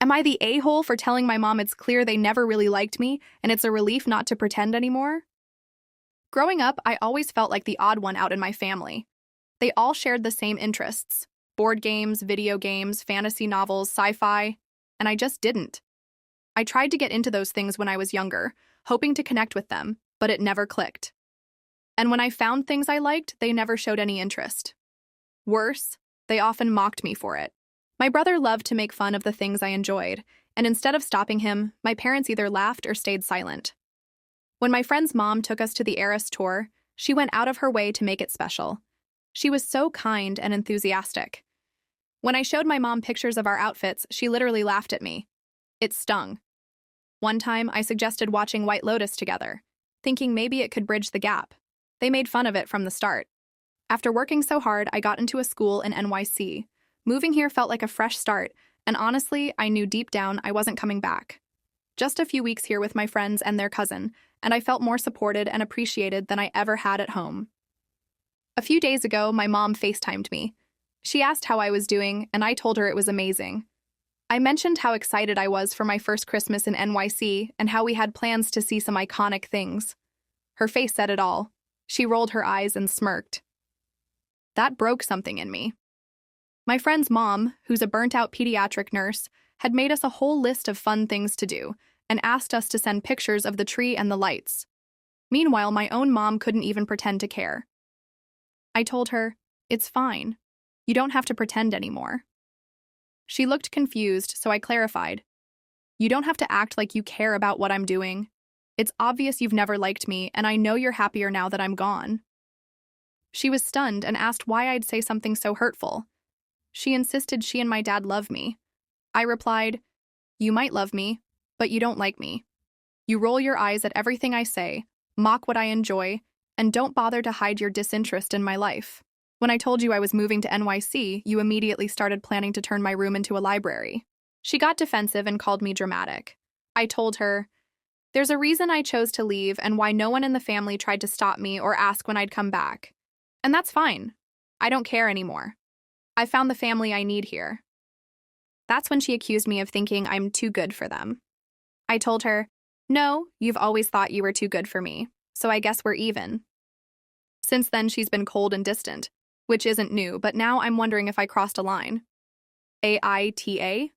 Am I the a-hole for telling my mom it's clear they never really liked me and it's a relief not to pretend anymore? Growing up, I always felt like the odd one out in my family. They all shared the same interests: board games, video games, fantasy novels, sci-fi, and I just didn't. I tried to get into those things when I was younger, hoping to connect with them, but it never clicked. And when I found things I liked, they never showed any interest. Worse, they often mocked me for it. My brother loved to make fun of the things I enjoyed, and instead of stopping him, my parents either laughed or stayed silent. When my friend's mom took us to the Eras tour, she went out of her way to make it special. She was so kind and enthusiastic. When I showed my mom pictures of our outfits, she literally laughed at me. It stung. One time, I suggested watching White Lotus together, thinking maybe it could bridge the gap. They made fun of it from the start. After working so hard, I got into a school in NYC. Moving here felt like a fresh start, and honestly, I knew deep down I wasn't coming back. Just a few weeks here with my friends and their cousin, and I felt more supported and appreciated than I ever had at home. A few days ago, my mom FaceTimed me. She asked how I was doing, and I told her it was amazing. I mentioned how excited I was for my first Christmas in NYC and how we had plans to see some iconic things. Her face said it all. She rolled her eyes and smirked. That broke something in me. My friend's mom, who's a burnt-out pediatric nurse, had made us a whole list of fun things to do and asked us to send pictures of the tree and the lights. Meanwhile, my own mom couldn't even pretend to care. I told her, "It's fine. You don't have to pretend anymore." She looked confused, so I clarified. "You don't have to act like you care about what I'm doing. It's obvious you've never liked me, and I know you're happier now that I'm gone." She was stunned and asked why I'd say something so hurtful. She insisted she and my dad love me. I replied, "You might love me, but you don't like me. You roll your eyes at everything I say, mock what I enjoy, and don't bother to hide your disinterest in my life. When I told you I was moving to NYC, you immediately started planning to turn my room into a library." She got defensive and called me dramatic. I told her, "There's a reason I chose to leave and why no one in the family tried to stop me or ask when I'd come back. And that's fine. I don't care anymore. I found the family I need here." That's when she accused me of thinking I'm too good for them. I told her, "No, you've always thought you were too good for me, so I guess we're even." Since then, she's been cold and distant, which isn't new, but now I'm wondering if I crossed a line. AITA?